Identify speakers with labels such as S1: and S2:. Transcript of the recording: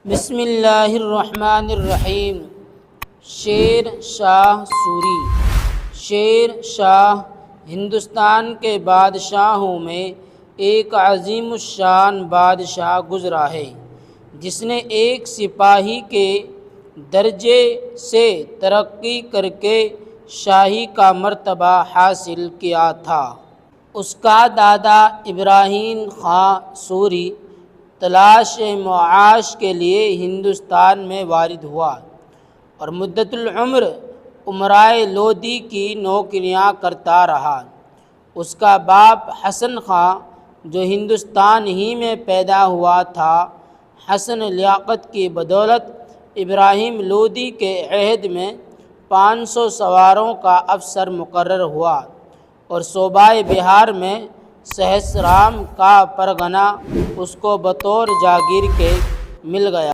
S1: بسم اللہ الرحمن الرحیم۔ شیر شاہ سوری۔ شیر شاہ ہندوستان کے بادشاہوں میں ایک عظیم الشان بادشاہ گزرا ہے جس نے ایک سپاہی کے درجے سے ترقی کر کے شاہی کا مرتبہ حاصل کیا تھا۔ اس کا دادا ابراہیم خاں سوری تلاش معاش کے لیے ہندوستان میں وارد ہوا اور مدت العمر امرائے لودھی کی نوکریاں کرتا رہا۔ اس کا باپ حسن خاں جو ہندوستان ہی میں پیدا ہوا تھا، حسن لیاقت کی بدولت ابراہیم لودھی کے عہد میں 500 سواروں کا افسر مقرر ہوا اور صوبۂ بہار میں سہسرام کا پرگنہ اس کو بطور جاگیر کے مل گیا۔